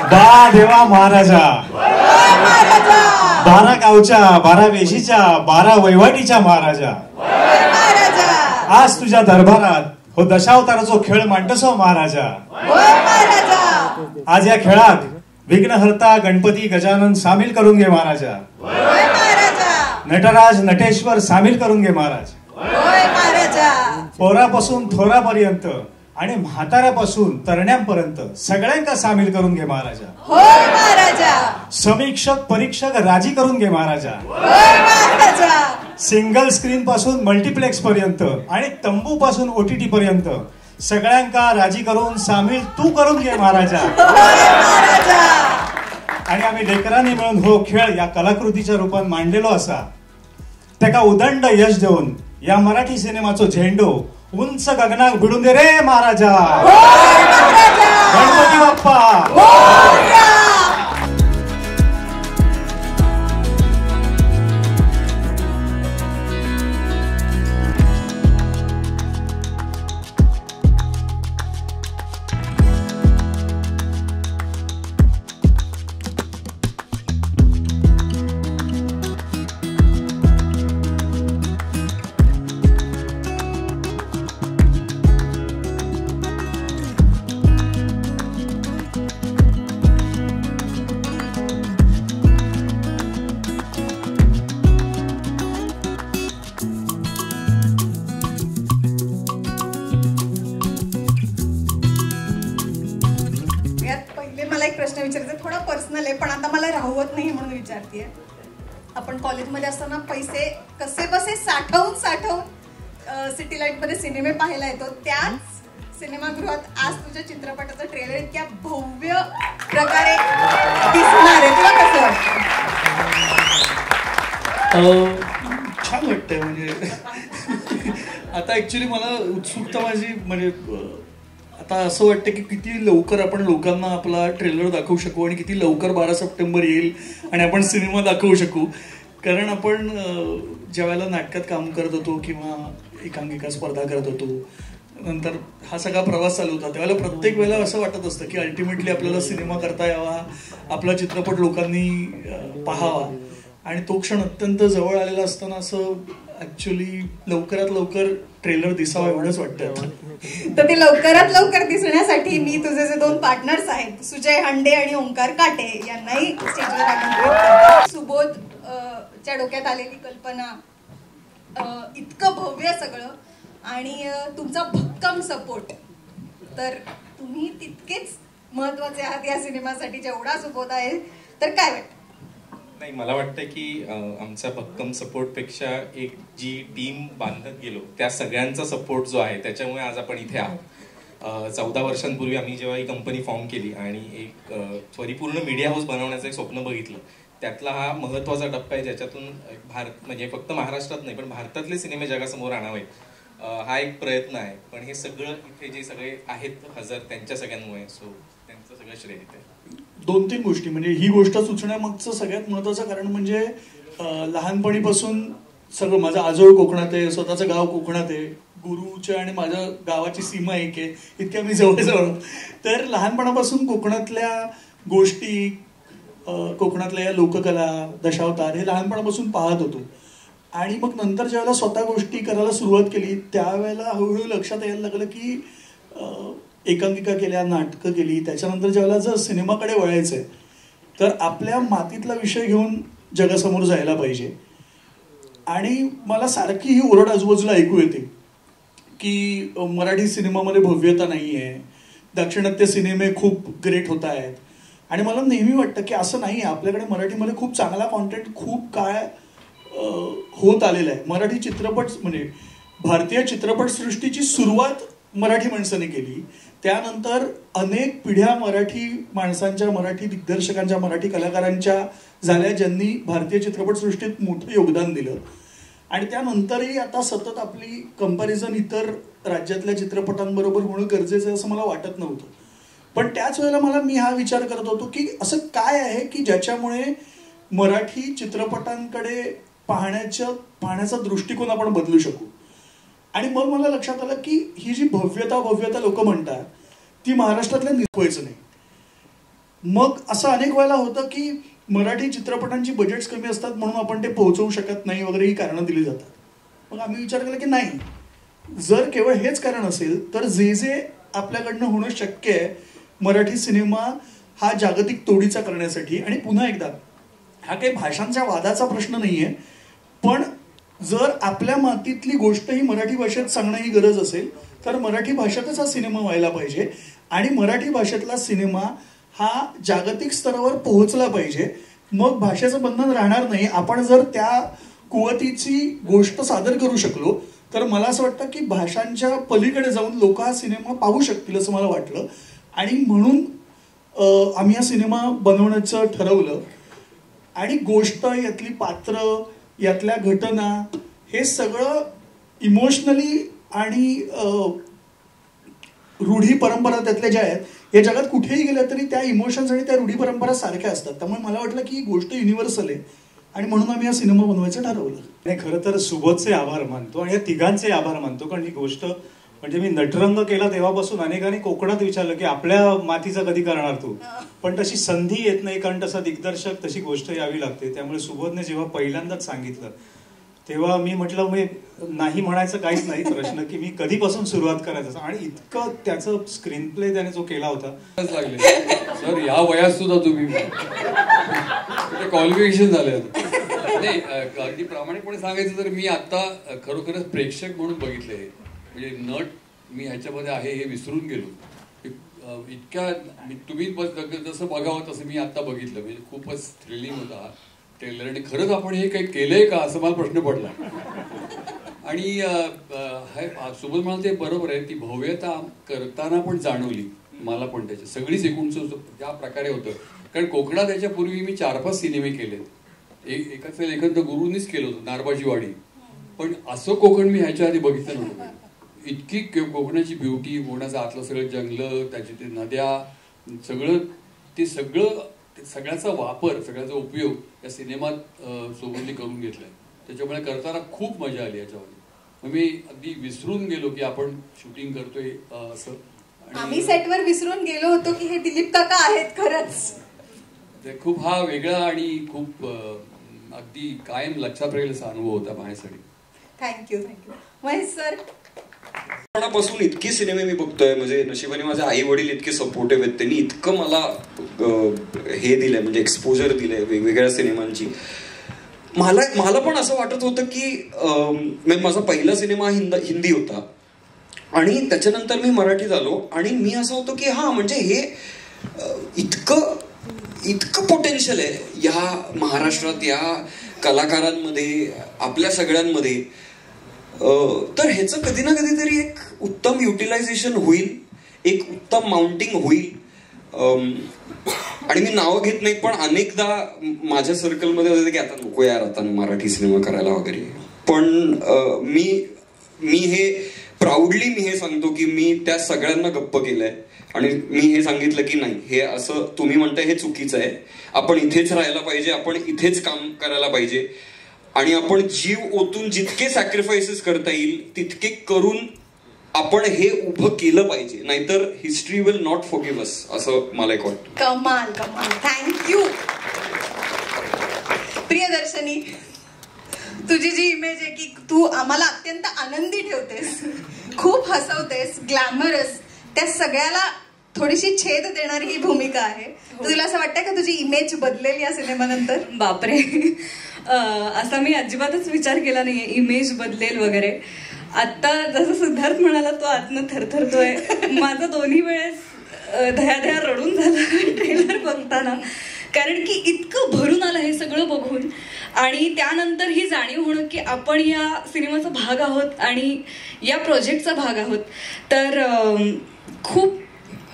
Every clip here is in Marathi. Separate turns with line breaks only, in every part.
बा देवा महाराजा, 12 गावच्या 12 वेशीच्या 12 वैवाटीच्या महाराजा, आज तुझ्या दरबारात हो दशावताराचा खेळ मांडसो महाराजा. आज या खेळात विघ्नहर्ता गणपती गजानन सामील करून घे महाराजा. नटराज नटेश्वर सामील करून घे महाराज. पोरापासून थोरापर्यंत आणि म्हाताऱ्यापासून तरण्यांपर्यंत सगळ्यांका सामील करून घे महाराजा. समीक्षक परीक्षक राजी करून घे महाराजा. सिंगल स्क्रीन पासून मल्टिप्लेक्स पर्यंत आणि तंबू पासून OTT पर्यंत सगळ्यांका राजी करून सामील तू करून घे महाराजा. आणि आम्ही लेकरांनी मिळून हो खेळ या कलाकृतीच्या रूपात मांडलेलो असा त्याका उदंड यश देऊन या मराठी सिनेमाचो झेंडो उंच गगनाक भिडून दे रे महाराजा. गणपती बाप्पा.
प्रश्न विचारायचा थोडा पर्सनल आहे पण आता मला राहवत नाही म्हणून विचारतेय. आपण कॉलेजमध्ये असताना पैसे कसे बसे साठवून सिटी लाईट मध्ये सिनेमे पाहायला येतो. त्याच सिनेमागृहात आज तुझ्या चित्रपटाचा ट्रेलर इतक्या भव्य प्रकारे दिसणार आहे. तुला कसं वाटतं?
छान वाटतंय. म्हणजे आता ऍक्च्युली मला उत्सुकता माझी म्हणजे आता असं वाटतं की किती लवकर आपण लोकांना आपला ट्रेलर दाखवू शकू आणि किती लवकर 12 सप्टेंबर येईल आणि आपण सिनेमा दाखवू शकू. कारण आपण ज्या वेळेला नाटकात काम करत होतो किंवा एकांकिका स्पर्धा करत होतो नंतर हा सगळा प्रवास चालू होता त्यावेळेला प्रत्येक वेळेला असं वाटत असतं की अल्टिमेटली आपल्याला सिनेमा करता यावा, आपला चित्रपट लोकांनी पाहावा आणि तो क्षण अत्यंत जवळ आलेला असताना असं ऍक्च्युली लवकरात लवकर ट्रेलर दिसावा एवढंच वाटतं.
तर ते लवकरात लवकर दिसण्यासाठी मी तुझे जे 2 पार्टनर्स आहेत सुजय हंडे आणि ओंकार काटे यांनाही स्टेजवर आमंत्रित. सुबोध च्या डोक्यात आलेली कल्पना, इतकं भव्य सगळं आणि तुमचा भक्कम सपोर्ट, तर तुम्ही तितकेच महत्वाचे आहात या सिनेमासाठी जेवढा सुबोध आहे. तर काय वाटतं?
नाही, मला वाटतं की आमच्या भक्कम सपोर्ट पेक्षा एक जी टीम बांधत गेलो त्या सगळ्यांचा सपोर्ट जो आहे त्याच्यामुळे आज आपण इथे आहोत. 14 वर्षांपूर्वी आम्ही जेव्हा ही कंपनी फॉर्म केली आणि एक परिपूर्ण मीडिया हाऊस बनवण्याचं एक स्वप्न बघितलं त्यातला हा महत्वाचा टप्पा आहे ज्याच्यातून भारत म्हणजे फक्त महाराष्ट्रात नाही पण भारतातले सिनेमे जगासमोर आणावेत हा एक प्रयत्न आहे. पण हे सगळं इथे जे सगळे आहेत हजर त्यांच्या सगळ्यांमुळे, सो त्यांचं सगळं श्रेय इथे.
2-3 गोष्टी म्हणजे ही गोष्ट सुचण्यामागचं सगळ्यात महत्वाचं कारण म्हणजे लहानपणीपासून सगळं माझं आजोळ कोकणात आहे, स्वतःचं गाव कोकणात आहे, गुरुच्या आणि माझ्या गावाची सीमा एक आहे, इतक्या मी जवळ. तर लहानपणापासून कोकणातल्या गोष्टी, कोकणातल्या या लोककला, दशावतार हे लहानपणापासून पाहत होतो. आणि मग नंतर ज्यावेळेला स्वतः गोष्टी करायला सुरुवात केली त्यावेळेला हळूहळू लक्षात यायला लागलं की एकांकिका केल्या, नाटकं केली, त्याच्यानंतर ज्यावेळेला जर सिनेमाकडे वळायचंय तर आपल्या मातीतला विषय घेऊन जगासमोर जायला पाहिजे. आणि मला सारखी ही ओरड आजूबाजूला ऐकू येते की मराठी सिनेमामध्ये भव्यता नाही आहे, दाक्षिणात्य सिनेमे खूप ग्रेट होत आहेत. आणि मला नेहमी वाटतं की असं नाही आहे. आपल्याकडे मराठीमध्ये खूप चांगला कॉन्टेंट खूप काळ होत आलेला आहे. मराठी चित्रपट म्हणजे भारतीय चित्रपटसृष्टीची सुरुवात मराठी माणसाने केली, त्यानंतर अनेक पिढ्या मराठी माणसांच्या, मराठी दिग्दर्शकांच्या, मराठी कलाकारांच्या झाल्या ज्यांनी भारतीय चित्रपटसृष्टीत मोठं योगदान दिलं. आणि त्यानंतरही आता सतत आपली कंपॅरिझन इतर राज्यातल्या चित्रपटांबरोबर होणं गरजेचं आहे असं मला वाटत नव्हतं. पण त्याच वेळेला मी हा विचार करत होतो की असं काय आहे की ज्याच्यामुळे मराठी चित्रपटांकडे पाहण्याचा दृष्टिकोन आपण बदलू शकू. आणि मग मला लक्षात आलं की ही जी भव्यता लोक म्हणतात ती महाराष्ट्रातल्या निसवायचं नाही. मग असं अनेक वेळेला होतं की मराठी चित्रपटांची बजेट्स कमी असतात म्हणून आपण ते पोहोचवू शकत नाही वगैरे ही कारणं दिली जातात. मग आम्ही विचार केला की नाही, जर केवळ हेच कारण असेल तर जे जे आपल्याकडनं होणं शक्य आहे मराठी सिनेमा हा जागतिक तोडीचा करण्यासाठी, आणि पुन्हा एकदा हा काही भाषांच्या वादाचा प्रश्न नाही आहे, पण जर आपल्या मातीतली गोष्ट ही मराठी भाषेत सांगणं ही गरज असेल तर मराठी भाषेतच हा सिनेमा व्हायला पाहिजे आणि मराठी भाषेतला सिनेमा हा जागतिक स्तरावर पोहोचला पाहिजे. मग भाषेचं बंधन राहणार नाही. आपण जर त्या कुवतीची गोष्ट सादर करू शकलो तर मला असं वाटतं की भाषांच्या पलीकडे जाऊन लोक हा सिनेमा पाहू शकतील असं मला वाटलं, आणि म्हणून आम्ही हा सिनेमा बनवण्याचं ठरवलं. आणि गोष्ट, यातली पात्र, यातल्या घटना, हे सगळं इमोशनली आणि रूढी परंपरा त्यातल्या ज्या आहेत या जगात कुठेही गेल्या तरी त्या इमोशन्स आणि त्या रूढी परंपरा सारख्या असतात. त्यामुळे मला वाटलं की ही गोष्ट युनिव्हर्सल आहे आणि म्हणून आम्ही हा सिनेमा बनवायचं ठरवलं.
आणि खरं तर सुबोधचे आभार मानतो आणि या तिघांचे आभार मानतो, कारण ही गोष्ट म्हणजे मी नटरंग केला तेव्हापासून अनेकांनी कोकणात विचारलं की आपल्या मातीचं कधी करणार तू, पण तशी संधी येत नाही, कारण तसा दिग्दर्शक, तशी गोष्ट यावी लागते. त्यामुळे सुबोधने जेव्हा पहिल्यांदाच सांगितलं तेव्हा मी म्हटलं मी नाही म्हणायचं काहीच नाही प्रश्न, की मी कधीपासून सुरुवात करायचं. आणि इतकं त्याचं स्क्रीन प्ले त्याने जो केला होता
लागले सर, या वयात सुद्धा तुम्ही क्वालिफिकेशन झालं नाही. अगदी प्रामाणिकपणे सांगायचं तर मी आता खरोखरच प्रेक्षक म्हणून बघितलंय, म्हणजे नट मी ह्याच्यामध्ये आहे हे विसरून गेलो. इतक्या तुम्ही जसं बघावं तसं मी आता बघितलं, म्हणजे खूपच थ्रिलिंग होता हा ट्रेलर. आणि खरंच आपण हे काही केलंय का असं मला प्रश्न पडला. आणि सुबोध म्हणाल ते बरोबर आहे, ती भव्यता करताना पण जाणवली मला, पण त्याची सगळीच एकूण ज्या प्रकारे होतं. कारण कोकणात याच्यापूर्वी मी 4-5 सिनेमे केलेत. एकाचं लेखन तर गुरुनीच केलं होतं, नारबाची वाडी. पण असं कोकण मी ह्याच्या आधी बघितलं नव्हतं. इतकी कोकणाची ब्युटी, कोकणाचं आतलं सगळं जंगल, त्याचे ते नद्या, सगळ्याचा वापर, सगळ्याचा उपयोग या सिनेमात सोबतली करून घेतलाय. त्याच्यामुळे करताना खूप मजा आली याच्यामध्ये. मग मी अगदी विसरून गेलो की आपण शूटिंग करतोय असं.
आम्ही सेटवर विसरून गेलो होतो की हे दिलीप काका आहेत खरंच.
ते खूप हा वेगळा आणि खूप अगदी कायम लक्षात राहील असा अनुभव होता माझ्यासाठी.
थँक्यू. महेश सर,
लहानपणापासून इतकी सिनेमे मी बघतोय, म्हणजे नशिबाने माझे आई वडील इतके सपोर्टिव्ह आहेत, त्यांनी इतकं मला हे दिलंय, म्हणजे एक्सपोजर दिलंय वेगवेगळ्या सिनेमांची. मला पण असं वाटत होतं की माझा पहिला सिनेमा हिंदी होता आणि त्याच्यानंतर मी मराठीत आलो आणि मी असं होतो की हा म्हणजे हे इतकं पोटेन्शियल आहे या महाराष्ट्रात, या कलाकारांमध्ये, आपल्या सगळ्यांमध्ये. तर ह्याचं कधी ना कधीतरी एक उत्तम युटिलायझेशन होईल, एक उत्तम माउंटिंग होईल. आणि मी नावं घेत नाही, पण अनेकदा माझ्या सर्कलमध्ये होते की आता नको यार, आता मराठी सिनेमा करायला वगैरे. पण मी हे प्राऊडली मी हे सांगतो की मी त्या सगळ्यांना गप्प केलंय आणि मी हे सांगितलं की नाही, हे असं तुम्ही म्हणताय हे चुकीचं आहे, आपण इथेच राहायला पाहिजे, आपण इथेच काम करायला पाहिजे आणि आपण जीव ओतून जितके सॅक्रिफायसेस करता येईल तितके करून आपण हे उभं केलं पाहिजे, नाहीतर हिस्ट्री विल नॉट फॉरगिव्ह अस, असं मला एक वाटतं.
कमाल. थँक्यू. प्रियदर्शनी, तुझी जी इमेज आहे की तू आम्हाला अत्यंत आनंदी ठेवतेस, खूप हसवतेस, ग्लॅमरस, त्या सगळ्याला थोडीशी छेद देणारी ही भूमिका आहे. तुला असं वाटतं का तुझी इमेज बदलेल या सिनेमानंतर?
बापरे, असा मी अजिबातच विचार केला नाहीये इमेज बदलेल वगैरे. आता जसं सिद्धार्थ म्हणाला तो आतनं थरथरतोय, माझं दोन्ही वेळेस धया रडून झालं ट्रेलर बघताना, कारण की इतकं भरून आलं हे सगळं बघून. आणि त्यानंतर ही जाणीव होणं की आपण या सिनेमाचा भाग आहोत आणि या प्रोजेक्टचा भाग आहोत. तर खूप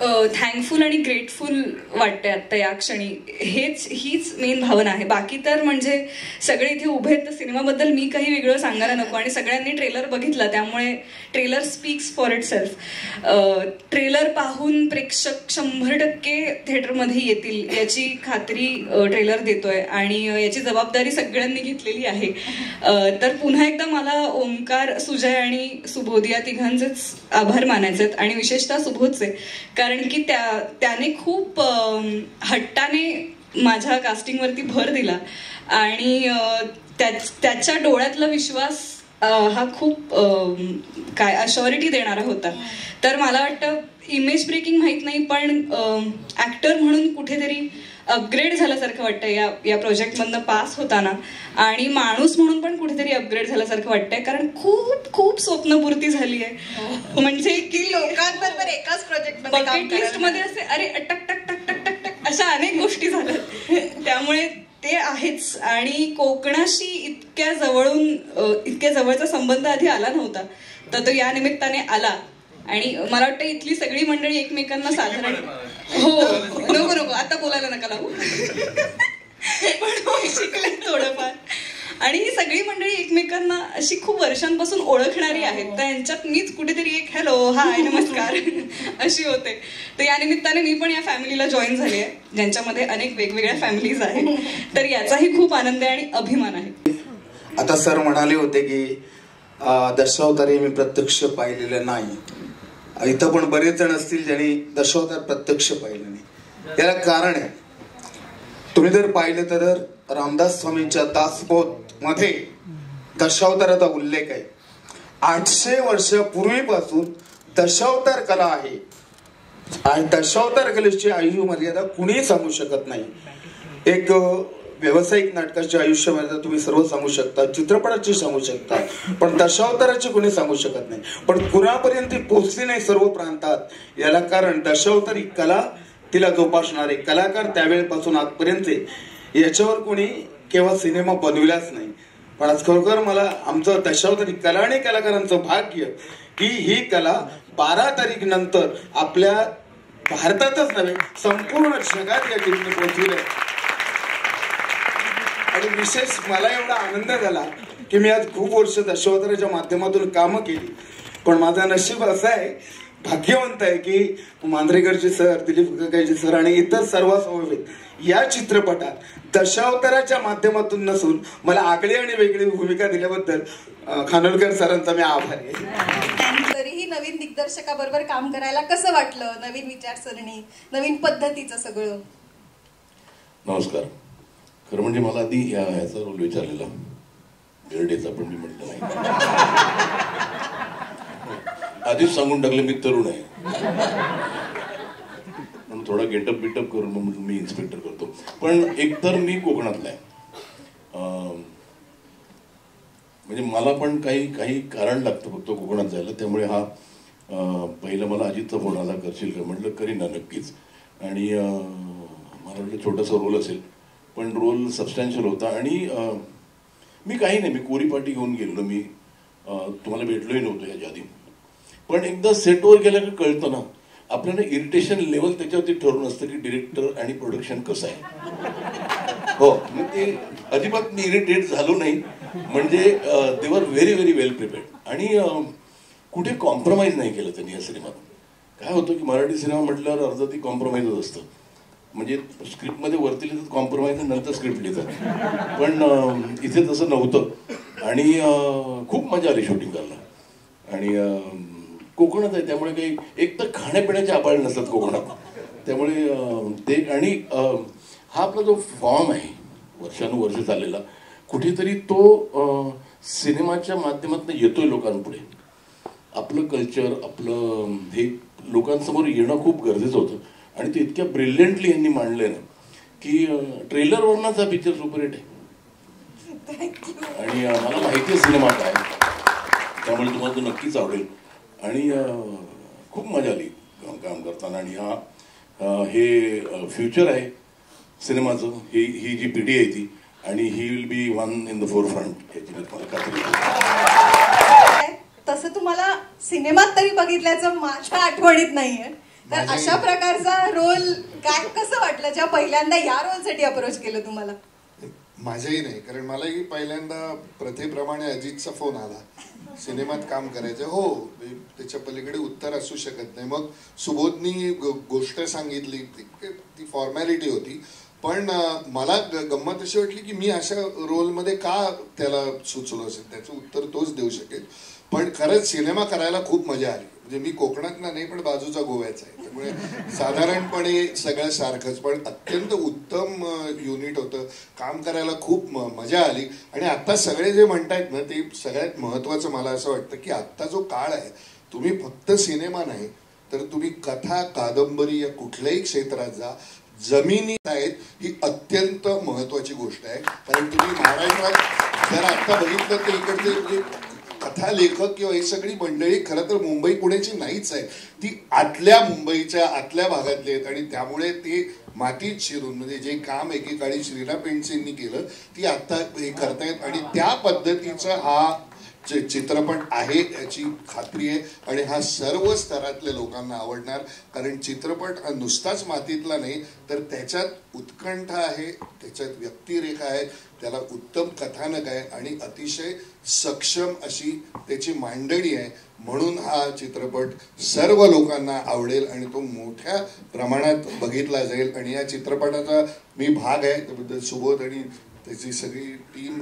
थँकफुल आणि ग्रेटफुल वाटते आत्ता या क्षणी. हीच मेन भावना आहे. बाकी तर म्हणजे सगळे इथे उभे आहेत तर सिनेमाबद्दल मी काही वेगळं सांगायला नको. आणि सगळ्यांनी ट्रेलर बघितला त्यामुळे trailer speaks for it self. Trailer पाहून प्रेक्षक 100% थिएटरमध्ये येतील याची खात्री ट्रेलर देतोय आणि याची जबाबदारी सगळ्यांनी घेतलेली आहे. तर पुन्हा एकदा मला ओंकार, सुजय आणि सुबोध या तिघांचेच आभार मानायचे आहेत आणि विशेषतः सुबोधचे, कारण की त्याने खूप हट्टाने माझ्या कास्टिंगवरती भर दिला आणि त्याच्या डोळ्यातला विश्वास हा खूप काय अशॉरिटी देणारा होता. तर मला वाटतं इमेज ब्रेकिंग माहीत नाही, पण ऍक्टर म्हणून कुठेतरी अपग्रेड झाल्यासारखं वाटतं या प्रोजेक्टमधनं पास होताना, आणि माणूस म्हणून पण कुठेतरी अपग्रेड झाल्यासारखं वाटतंय, कारण खूप खूप स्वप्नपूर्ती झाली आहे. म्हणजे की
लोकांबरोबर एकाच प्रोजेक्ट
बकेट लिस्ट मध्ये असे अरे टक टक टक टक टक टक अशा अनेक गोष्टी झाल्यात. त्यामुळे ते आहेच. आणि कोकणाशी इतक्या जवळचा संबंध आधी आला नव्हता, तर तो या निमित्ताने आला. आणि मला वाटतं इथली सगळी मंडळी एकमेकांना साधारण नको आता बोलायला नका लागू पण शिकले थोडंफार. आणि ही सगळी मंडळी एकमेकांना अशी खूप वर्षांपासून ओळखणारी आहेत, तर यांच्यात मीच कुठेतरी एक हॅलो हाय नमस्कार अशी होते. तर या निमित्ताने मी पण या फॅमिलीला जॉईन झाली आहे, ज्यांच्यामध्ये अनेक वेगवेगळ्या फॅमिलीज आहेत. तर याचाही खूप आनंद आहे आणि अभिमान आहे.
आता सर म्हणाले होते की दशावतारी मी प्रत्यक्ष पाहिलेलं नाही. इथं पण बरेच जण असतील ज्यांनी दशावतार प्रत्यक्ष पाहिलं नाही. याला कारण आहे, तुम्ही जर पाहिलं तर रामदास स्वामींच्या दासबोध मध्ये दशावताराचा उल्लेख आहे. 800 वर्षापूर्वीपासून दशावतार कला आहे. आणि दशावतार कलेची आयु मर्यादा कुणीही सांगू शकत नाही. एक व्यावसायिक नाटकाचे आयुष्य मर्यादा तुम्ही सर्व सांगू शकता, चित्रपटाची सांगू शकता, पण दशावताराची कोणी सांगू शकत नाही. पण कुणापर्यंत ती पोहोचली नाही सर्व प्रांतात, याला कारण दशावतारी कला तिला जोपासणारे कलाकार त्यावेळेपासून आजपर्यंत याच्यावर कोणी केव्हा सिनेमा बनविलाच नाही. पण आज खरोखर मला आमचं दशावतारी कला आणि कलाकारांचं भाग्य की ही कला 12 तारीख नंतर आपल्या भारतातच नव्हे संपूर्ण जगात या ठिकाणी पोहोचली आहे. आणि विशेष मला एवढा आनंद झाला की मी आज खूप वर्ष दशावताराच्या माध्यमातून कामं केली, पण माझं नशीब असं आहे, भाग्यवंत आहे की मांजरेकरजी सर, दिलीप काकाजी सर आणि इतर सर्व समवेत या चित्रपटात दशावताराच्या माध्यमातून नसून मला आगळी आणि वेगळी भूमिका दिल्याबद्दल खानोलकर सरांचा मी आभारी आहे.
तरीही नवीन दिग्दर्शकाबरोबर काम करायला कसं वाटलं? नवीन विचारसरणी, नवीन पद्धतीचं सगळं.
नमस्कार. खरं म्हणजे मला आधी ह्याचा रोल विचारलेला, बेर्डेचा, पण मी म्हटलं नाही. आधीच सांगून टाकलं मी तरुण आहे, म्हणून थोडा गेटअप बिटअप करून मग मी इन्स्पेक्टर करतो. पण एकतर मी कोकणातला आहे, म्हणजे मला पण काही कारण लागतं फक्त कोकणात जायला. त्यामुळे हा पहिलं मला अजितचा फोन आला, करशील का? म्हटलं करीन ना नक्कीच. आणि मला वाटलं छोटासा रोल असेल, पण रोल सबस्टॅन्शियल होता. आणि मी काही नाही, मी कोरी पाटी घेऊन गेलो. मी तुम्हाला भेटलोही नव्हतो याच्या आधी, पण एकदा सेटवर गेलं का कळतं ना, आपल्याला इरिटेशन लेवल त्याच्यावरती ठरवून असतं की डिरेक्टर आणि प्रोडक्शन कसं आहे. हो, मग ते अजिबात मी इरिटेट झालो नाही. म्हणजे दे वर व्हेरी व्हेरी वेल प्रिपेअर्ड. आणि कुठे कॉम्प्रोमाइज नाही केलं त्यांनी या सिनेमात. काय होतं की मराठी सिनेमा म्हटल्यावर अर्ध ती कॉम्प्रोमाइजच असतं. म्हणजे स्क्रिप्टमध्ये वरती लिहितात कॉम्प्रोमाइज, नंतर स्क्रिप्ट लिहितात. पण इथे तसं नव्हतं आणि खूप मजा आली शूटिंग करायला. आणि कोकणात आहे त्यामुळे काही एक तर खाण्यापिण्याचे आबाळ नसतात कोकणात, त्यामुळे ते. आणि हा आपला जो फॉर्म आहे वर्षानुवर्ष चाललेला, कुठेतरी तो सिनेमाच्या माध्यमातून येतोय लोकांपुढे. आपलं कल्चर, आपलं हे लोकांसमोर येणं खूप गरजेचं होतं. आणि ते इतक्या ब्रिलियंटली यांनी मांडलंय ना की ट्रेलरवरनाच हा पिक्चर सुपरहिट आहे. आणि मला माहिती आहे सिनेमा काय, त्यामुळे तुम्हाला तो नक्कीच आवडेल. आणि खूप मजा आली काम करताना. आणि हे फ्युचर आहे सिनेमाचं, ही जी पिढी आहे ती, आणि he will be one in the four front, याची मला खात्री आहे.
तसं तुम्हाला सिनेमात तरी बघितल्याचं माझ्या आठवणीत नाहीये. तर अशा प्रकारचा रोल काय कसं वाटलं जेव्हा पहिल्यांदा या रोलसाठी अप्रोच केलं तुम्हाला?
माझंही नाही, कारण मलाही पहिल्यांदा प्रथेप्रमाणे अजितचा फोन आला, सिनेमात काम करायचं. हो, त्याच्या पलीकडे उत्तर असू शकत नाही. मग सुबोधनी गोष्ट सांगितली, ती फॉर्मॅलिटी होती. पण मला गंमत अशी वाटली की मी अशा रोलमध्ये का त्याला सुचलो असेल, त्याचं उत्तर तोच देऊ शकेल. पण खरंच सिनेमा करायला खूप मजा आली. म्हणजे मी कोकणातला नाही पण बाजूचा गोव्याचा आहे, त्यामुळे साधारणपणे सगळं सारखंच, पण अत्यंत उत्तम युनिट होतं. काम करायला खूप मजा आली. आणि आता सगळे जे म्हणतायत ना ते सगळ्यात महत्वाचं मला असं वाटतं की आत्ता जो काळ आहे, तुम्ही फक्त सिनेमा नाही तर तुम्ही कथा, कादंबरी या कुठल्याही क्षेत्रात जा, जमिनी आहेत ही अत्यंत महत्वाची गोष्ट आहे. कारण तुम्ही महाराष्ट्रात जर आता बघितलं तर इकडचे म्हणजे कथा लेखक किंवा ही सगळी मंडळी खरं तर मुंबई पुण्याची नाहीच आहे, ती आतल्या मुंबईच्या आतल्या भागातली आहेत. आणि त्यामुळे ते मातीत शिरून म्हणजे जे काम एकेकाळी श्रीला पेंडसेंनी केलं ती आता हे करतायत. आणि त्या पद्धतीचा हा जे चित्रपट आहे याची खात्री आहे. आणि हा सर्व स्तरातल्या लोकांना आवडणार, कारण चित्रपट हा नुसताच मातीतला नाही तर त्याच्यात उत्कंठा आहे, त्याच्यात व्यक्तिरेखा आहे, त्याला उत्तम कथानक आहे आणि अतिशय सक्षम अशी त्याची मांडणी आहे. म्हणून हा चित्रपट सर्व लोकांना आवडेल आणि तो मोठ्या प्रमाणात बघितला जाईल. आणि या चित्रपटाचा मी भाग आहे, त्याबद्दल सुबोध आणि त्याची सगळी टीम,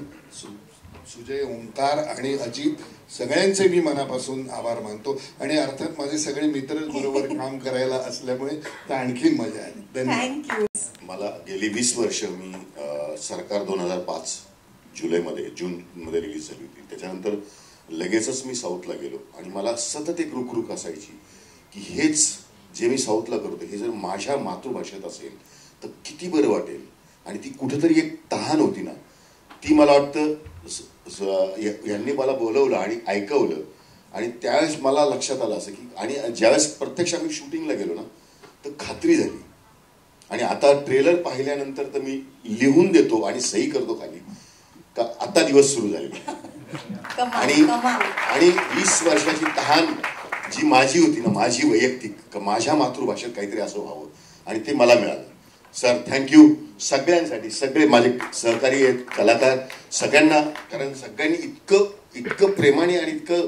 सुजय, ओंकार आणि अजित सगळ्यांचे मी मनापासून आभार मानतो. आणि अर्थात माझे सगळे मित्र बरोबर काम करायला असल्यामुळे तर आणखीन मजा आली. धन्यवाद.
मला गेली 20 वर्ष मी सरकार 2005 जुलैमध्ये जूनमध्ये रिलीज झाली होती. त्याच्यानंतर लगेचच मी साऊथला गेलो आणि मला सतत एक रुखरुख असायची की हेच जे मी साऊथला करतो हे जर माझ्या मातृभाषेत असेल तर किती बरं वाटेल. आणि ती कुठेतरी एक तहान होती ना, ती मला वाटतं यांनी मला बोलवलं आणि ऐकवलं. आणि त्यावेळेस मला लक्षात आलं असं की, आणि ज्यावेळेस प्रत्यक्ष आम्ही शूटिंगला गेलो ना तर खात्री झाली. आणि आता ट्रेलर पाहिल्यानंतर तर मी लिहून देतो आणि सही करतो खाली का आता दिवस सुरू झाले. आणि 20 वर्षाची तहान जी माझी होती ना, माझी वैयक्तिक, माझ्या मातृभाषेत काहीतरी असं व्हावं, आणि ते मला मिळालं. सर थँक्यू सगळ्यांसाठी, सगळे माझे सहकारी आहेत, कलाकार सगळ्यांना. कारण सगळ्यांनी इतकं प्रेमाने आणि इतकं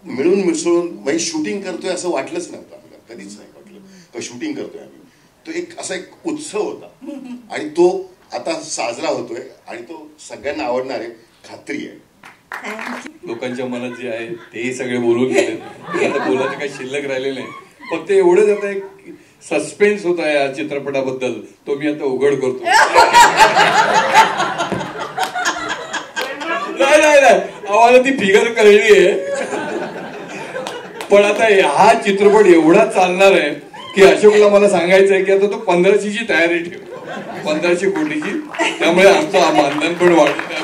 मिळून मिसळून म्हणजे शूटिंग करतोय असं वाटलंच नव्हतं आपल्याला, कधीच नाही वाटलं का शूटिंग करतोय आम्ही. तो एक असा एक उत्सव होता आणि तो आता साजरा होतोय आणि तो सगळ्यांना आवडणार आहे, खात्री आहे.
लोकांच्या मनात जे आहे तेही सगळे बोलून गेले, आता बोलायचं काही शिल्लक राहिलेलं नाही. फक्त एवढंच आता एक सस्पेन्स होता या चित्रपटाबद्दल, तो मी आता उघड करतो. नाही आम्हाला ती फिगर कळली आहे, पण आता हा चित्रपट एवढा चालणार आहे की अशोकला मला सांगायचं आहे की आता तो 1500ची तयारी ठेव, 1500 कोटीची. त्यामुळे आमचं मानधन पण वाढत
आहे.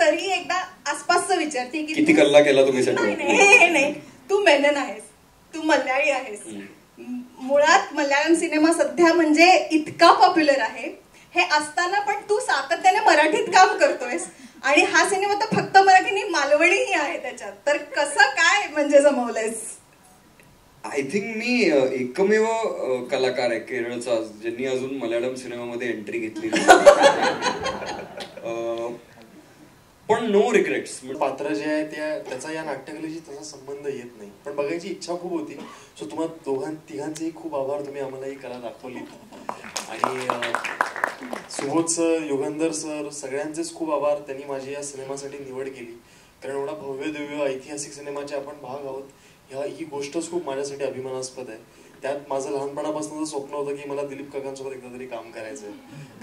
तरी एकदा आसपासचं विचारते की
किती कल्ला केला तुम्ही सगळं.
नाही, तू मेनन आहेस, तू मल्याळी आहेस. मुळात मल्याळम सिनेमा सध्या म्हणजे इतका पॉप्युलर आहे, हे असताना पण तू सातत्याने मराठीत काम करतोयस. आणि हा सिनेमा तर फक्त मराठी नाही, मालवणीही आहे त्याच्यात. तर कसं काय म्हणजे जमवलंयस?
आय थिंक मी एकमेव कलाकार आहे केरळचा ज्यांनी अजून मल्याळम सिनेमामध्ये एंट्री घेतली. पण नो रिग्रेट्स.
पात्र जे आहे त्याचा या नाट्यकलेशी तसा संबंध येत नाही, पण बघायची इच्छा खूप होती. सो तुम्हाला तिघांचेही खूप आभार, तुम्ही आम्हाला ही कला दाखवली. आणि सुबोध सर, युगंधर सर, सगळ्यांचेच खूप आभार, त्यांनी माझी या सिनेमासाठी निवड केली. कारण एवढा भव्य दिव्य ऐतिहासिक सिनेमाचे आपण भाग आहोत, ही गोष्टच खूप माझ्यासाठी अभिमानास्पद आहे. त्यात माझं लहानपणापासूनच स्वप्न होतं की मला दिलीप काकांसोबत एकदा तरी काम करायचंय.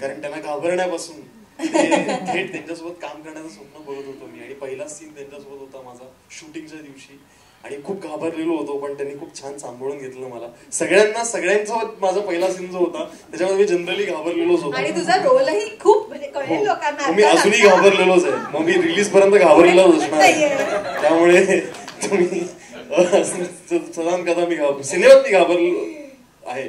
कारण त्यांना घाबरण्यापासून थेट त्यांच्यासोबत काम करण्याचं स्वप्न बघत होतो मी. आणि पहिला सीन त्यांच्यासोबत होता माझा शूटिंगच्या दिवशी, आणि खूप घाबरलेलो होतो, पण त्यांनी खूप छान सांभाळून घेतलं मला. सगळ्यांसोबत माझा पहिला सीन जो होता त्याच्यामध्ये मी जनरली घाबरलेलोच होतो.
आणि तुझा रोलही खूप म्हणजे कळेल लोकांना.
मी अजूनही घाबरलेलोच आहे, मग मी रिलीज पर्यंत घाबरलेलोच असणार. त्यामुळे तुम्ही सदान कदा मी सिनेमात मी घाबरलो आहे.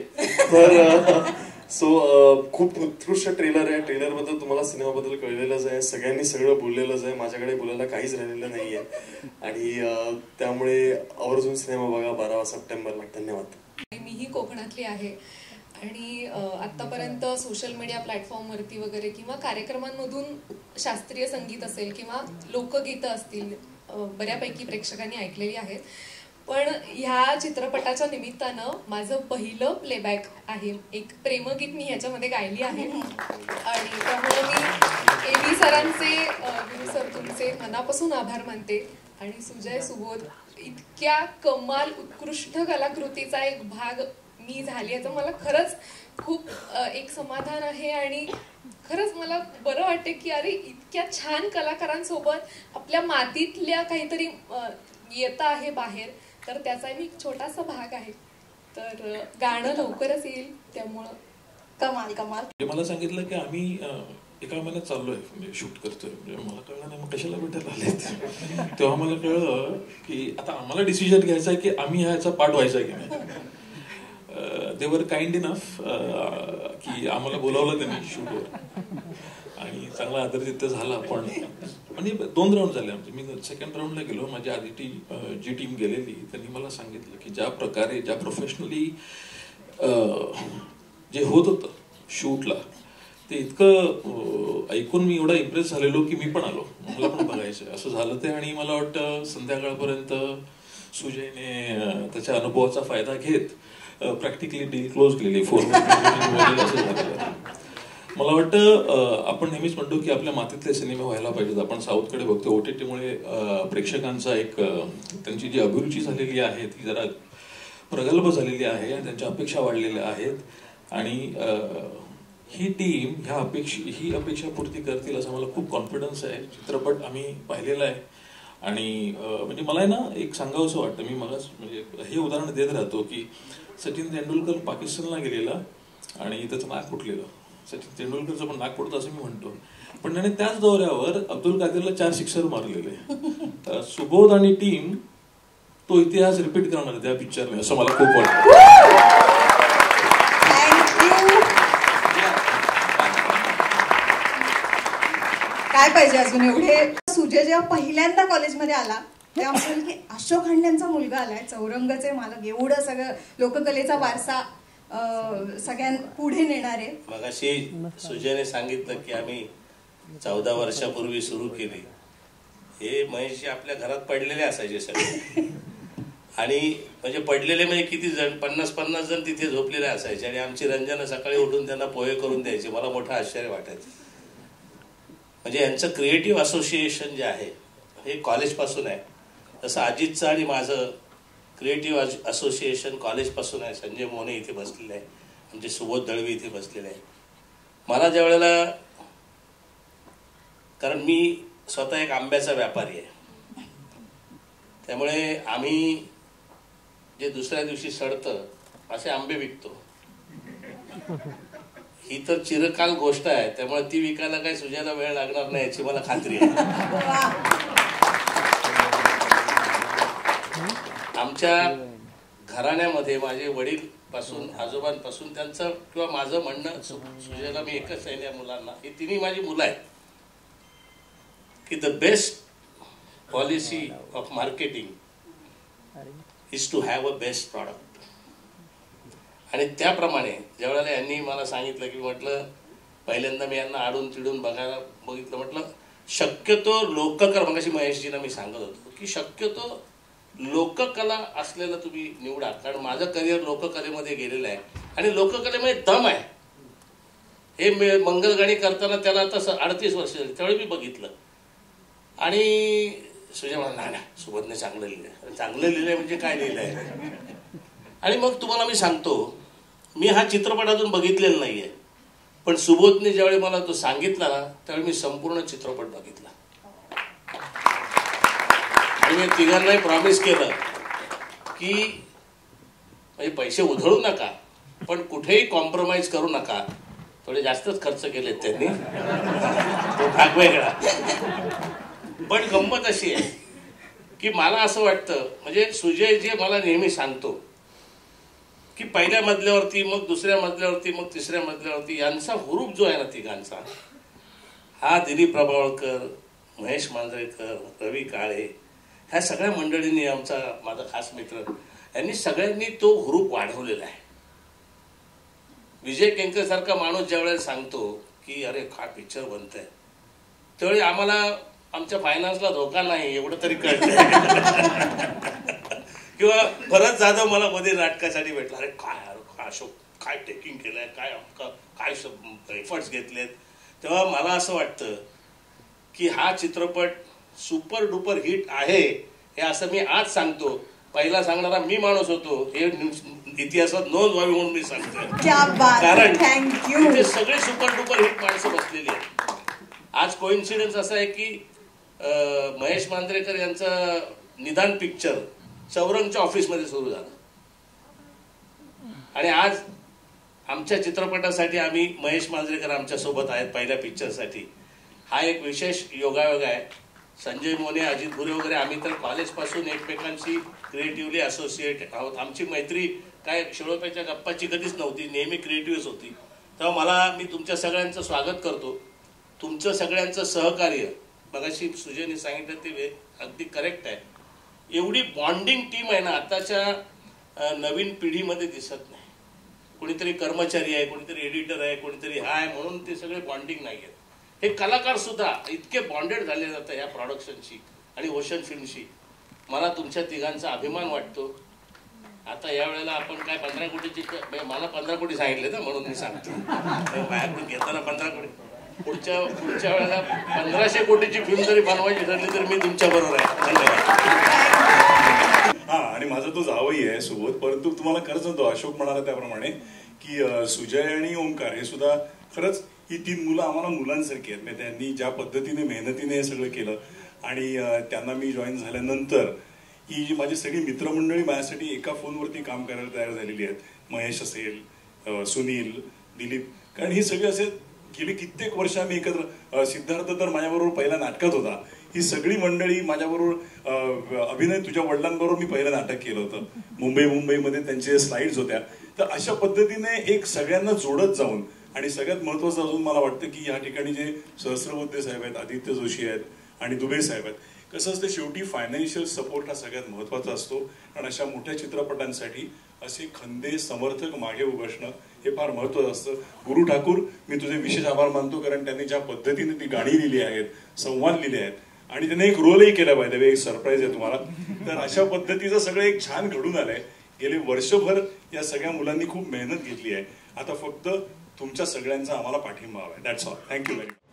तर खूप उत्कृष्ट ट्रेलर आहे. ट्रेलर बद्दल तुम्हाला सिनेमाबद्दल कळलेलंच आहे, सगळ्यांनी सगळं बोललेलंच आहे, माझ्याकडे बोलायला काहीच राहिलेलं नाहीये. आणि त्यामुळे आवर्जून सिनेमा बघा 12 सप्टेंबरला. धन्यवाद.
मीही कोकणातली आहे आणि आतापर्यंत सोशल मीडिया प्लॅटफॉर्मवरती वगैरे किंवा कार्यक्रमांमधून शास्त्रीय संगीत असेल किंवा लोकगीतं असतील बऱ्यापैकी प्रेक्षकांनी ऐकलेली आहेत. पण ह्या चित्रपटाच्या निमित्तानं माझं पहिलं प्लेबॅक आहे, एक प्रेमगीत मी ह्याच्यामध्ये गायली आहे. आणि त्यामुळे मी एबी सरांचे, गुरु सर तुमचे मनापासून आभार मानते. आणि सुजय, सुबोध इतक्या कमाल उत्कृष्ट कलाकृतीचा एक भाग मी झाली याचं मला खरंच खूप एक समाधान आहे. आणि खरंच मला बरं वाटते की अरे इतक्या छान कलाकारांसोबत आपल्या मातीतल्या काहीतरी येत आहे बाहेर, तर त्याचा मी एक छोटासा भाग आहे. तर गाणं लवकरच येईल, त्यामुळं कमाल कमाल.
मला सांगितलं की आम्ही एका महिन्यात चाललोय, म्हणजे शूट करतोय. म्हणजे मला कळलं नाही मग कशाला भेटायला आले. तेव्हा मला कळलं की आता आम्हाला डिसिजन घ्यायचा आहे की आम्ही ह्याचा पार्ट व्हायचा की नाही. दे वर काइंड इनफ की आम्हाला बोलावलं त्यांनी शूटवर आणि चांगला आदर तिथं झाला. पण म्हणजे 2 राऊंड झाले आमचे. मी सेकंड राऊंडला गेलो. माझी आधी जी टीम गेलेली त्यांनी मला सांगितलं की ज्या प्रकारे ज्या प्रोफेशनली जे होत होतं शूटला ते इतकं ऐकून मी एवढा इम्प्रेस झालेलो की मी पण आलो, मला पण बघायचं असं झालं ते. आणि मला वाटतं संध्याकाळपर्यंत सुजयने त्याच्या अनुभवाचा फायदा घेत प्रॅक्टिकली डील क्लोज केलेली 4 असं झालेलं. मला वाटतं आपण नेहमीच म्हणतो की आपल्या मातीतले सिनेमे व्हायला पाहिजेत. आपण साऊथकडे बघतो OTTमुळे प्रेक्षकांचा एक त्यांची जी अभिरुची झालेली आहे ती जरा प्रगल्भ झालेली आहे आणि त्यांच्या अपेक्षा वाढलेल्या आहेत. आणि ही टीम ही अपेक्षा पूर्ती करतील असं मला खूप कॉन्फिडन्स आहे. चित्रपट आम्ही पाहिलेला आहे आणि म्हणजे मला आहे ना एक सांगावंसं वाटतं. मी मलाच म्हणजे हे उदाहरण देत राहतो की सचिन तेंडुलकर पाकिस्तानला गेलेला आणि त्याचं नाक फुटलेलं. सचिन तेंडुलकरचं पण नाक फुटतं असं मी म्हणतो, पण त्याने त्याच दौऱ्यावर अब्दुल कादरला 4 सिक्सर मारलेले. सुबोध आणि टीम तो इतिहास रिपीट करणार त्या पिक्चरने असं मला खूप वाटतं.
काय पाहिजे अजून एवढे. सुजय जेव्हा पहिल्यांदा कॉलेजमध्ये आला तेव्हा म्हणाल की अशोक हांडेंचा मुलगा आलाय, चौरंगचे मालक, एवढं सगळं लोककलेचा वारसा सगळ्यां पुढे नेणारे.
मगाशी सुजयने सांगितलं की आम्ही 14 वर्षापूर्वी सुरू केली. हे महेशजी आपल्या घरात पडलेले असायचे सगळे आणि म्हणजे पडलेले म्हणजे किती जण 50-50 जण तिथे झोपलेले असायचे आणि आमची रंजना सकाळी उठून त्यांना पोहे करून द्यायची. मला मोठं आश्चर्य वाटायचं. म्हणजे यांचं क्रिएटिव्ह असोसिएशन जे आहे हे कॉलेजपासून आहे. तसं अजितचं आणि माझं क्रिएटिव्ह असोसिएशन कॉलेजपासून आहे. संजय मोहने इथे बसलेले आहे, आमचे सुबोध दळवी इथे बसलेले आहे. मला ज्या वेळेला, कारण मी स्वतः एक आंब्याचा व्यापारी आहे, त्यामुळे आम्ही जे दुसऱ्या दिवशी सडतं असे आंबे विकतो. ही तर चिरकाल गोष्ट आहे, त्यामुळे ती विकायला काही सुजायला वेळ लागणार नाही याची मला खात्री आहे. आमच्या घराण्यामध्ये माझे वडील पासून आजोबांपासून त्यांचं किंवा माझं म्हणणं सुजयला मी एकच आहे या मुलांना, ही तिन्ही माझी मुलं आहेत की the best policy of marketing is to have a best product. आणि त्याप्रमाणे ज्यावेळेला यांनी मला सांगितलं की म्हटलं पहिल्यांदा मी यांना आडून तिडून बघितलं, म्हटलं शक्यतो लोककला, मगाशी महेशजींना मी सांगत होतो की शक्यतो लोककला असलेलं तुम्ही निवडा, कारण माझं करिअर लोककलेमध्ये गेलेलं आहे आणि लोककलेमध्ये दम आहे. हे मंगलगाणी करताना त्याला आता 38 वर्ष झाली, त्यावेळी मी बघितलं. आणि सुजय म्हणाला नाही सुबोधने चांगलं लिहिलंय. चांगलं लिहिलंय म्हणजे काय लिहिलंय. आणि मग तुम्हाला मी सांगतो, मी हा चित्रपट अजून बघितलेला नाहीये, पण सुबोधने ज्यावेळी मला तो सांगितला ना त्यावेळी मी संपूर्ण चित्रपट बघितला आणि मी तिघांनाही प्रॉमिस केलं की म्हणजे पैसे उधळू नका पण कुठेही कॉम्प्रोमाइज करू नका. थोडे जास्तच खर्च केलेत त्यांनी, तो भाग वेगळा. पण गंमत अशी आहे की मला असं वाटतं, म्हणजे सुजय जे मला नेहमी सांगतो की पहिल्या मजल्यावरती, मग दुसऱ्या मजल्यावरती, मग तिसऱ्या मजल्यावरती यांचा हुरूप जो आहे ना तिघांचा, हा दिलीप प्रभावळकर, महेश मांजरेकर, रवी काळे, ह्या सगळ्या मंडळींनी, माझा खास मित्र, यांनी सगळ्यांनी तो हुरूप वाढवलेला आहे. विजय केंकर सारखा माणूस ज्या वेळेला सांगतो की अरे काय पिक्चर बनतंय, त्यावेळी आम्हाला आमच्या फायनान्सला धोका नाही एवढं तरी कळतं. किंवा भरत जाधव मला मध्ये नाटकासाठी भेटला, अरे काय अशोक काय टेकिंग केलंय, काय एफर्ट्स घेतलेत. तेव्हा मला असं वाटतं की हा चित्रपट सुपर डुपर हिट आहे हे असं मी आज सांगतो. पहिला सांगणारा मी माणूस होतो हे इतिहासात नोंद व्हावी म्हणून मी सांगतोय. कारण इथे सगळे सुपर डुपर हिट माणसं बसलेली आहेत. आज कोइन्सिडन्स असा आहे की महेश मांजरेकर यांचं निदान पिक्चर चौरंगच्या ऑफिसमध्ये सुरू झालं आणि आज आमच्या चित्रपटासाठी आम्ही महेश मांजरेकर आमच्या सोबत आहेत पहिल्या पिक्चरसाठी. हा एक विशेष योगायोग आहे. संजय मोने, अजित भुरे वगैरे आम्ही तर कॉलेजपासून एकमेकांशी क्रिएटिव्हली असोसिएट आहोत. आमची मैत्री काय शेळोप्याच्या गप्पाची कधीच नव्हती, नेहमी क्रिएटिव्हच होती. तेव्हा मी तुमच्या सगळ्यांचं स्वागत करतो. तुमचं सगळ्यांचं सहकार्य मगाशी सुजयने सांगितलं ते अगदी करेक्ट आहे. एवढी बॉन्डिंग टीम आहे ना आताच्या नवीन पिढीमध्ये दिसत नाही. कोणीतरी कर्मचारी आहे, कोणीतरी एडिटर आहे, कोणीतरी आहे म्हणून ते सगळे बॉन्डिंग नाही आहेत. हे कलाकार सुद्धा इतके बॉन्डेड झाले जातात या प्रोडक्शनशी आणि ओशन फिल्मशी. मला तुमच्या तिघांचा अभिमान वाटतो. आता या वेळेला आपण काय 15 कोटीची, मला 15 कोटी सांगितले ना म्हणून मी सांगतो. माझ्याकडून घेताना 15 कोटी, पुढच्या वेळेला 1500 कोटीची फिल्म जरी बनवायची ठरली तर मी तुमच्या बरोबर आहे. धन्यवाद.
हा, आणि माझा तो जावई आहे सोबत. परंतु तुम्हाला खरंच सांगतो, अशोक म्हणाला त्याप्रमाणे की सुजय आणि ओंकार हे सुद्धा खरंच ही 3 मुलं आम्हाला मुलांसारखी आहेत. म्हणजे त्यांनी ज्या पद्धतीने मेहनतीने हे सगळं केलं आणि त्यांना मी जॉईन झाल्यानंतर ही जी माझी सगळी मित्रमंडळी माझ्यासाठी एका फोनवरती काम करायला तयार झालेली आहेत. महेश असेल, सुनील, दिलीप, कारण ही सगळी असे गेली कित्येक वर्ष आम्ही एकत्र. सिद्धार्थ तर माझ्याबरोबर पहिल्या नाटकात होता. ही सगळी मंडळी माझ्याबरोबर अभिनय तुझ्या वडिलांबरोबर मी पहिलं नाटक केलं होतं. मुंबईमध्ये त्यांचे स्लाइड्स होत्या. तर अशा पद्धतीने एक सगळ्यांना जोडत जाऊन, आणि सगळ्यात महत्वाचं अजून मला वाटतं की या ठिकाणी जे सहस्रबुद्धे साहेब आहेत, आदित्य जोशी आहेत आणि दुबे साहेब आहेत, कसं असतं शेवटी फायनान्शियल सपोर्ट हा सगळ्यात महत्वाचा असतो. आणि अशा मोठ्या चित्रपटांसाठी असे खंदे समर्थक मागे उभं असणं हे फार महत्वाचं असतं. गुरु ठाकूर, मी तुझे विशेष आभार मानतो, कारण त्यांनी ज्या पद्धतीने ती गाणी लिहिली आहेत, संवाद लिहिले आहेत आणि त्याने एक रोलही केला पाहिजे. एक सरप्राईज आहे तुम्हाला. तर अशा पद्धतीचं सगळं एक छान घडून आलंय. गेले वर्षभर या सगळ्या मुलांनी खूप मेहनत घेतली आहे. आता फक्त तुमच्या सगळ्यांचा आम्हाला पाठिंबा हवा आहे. That's all. Thank you very much.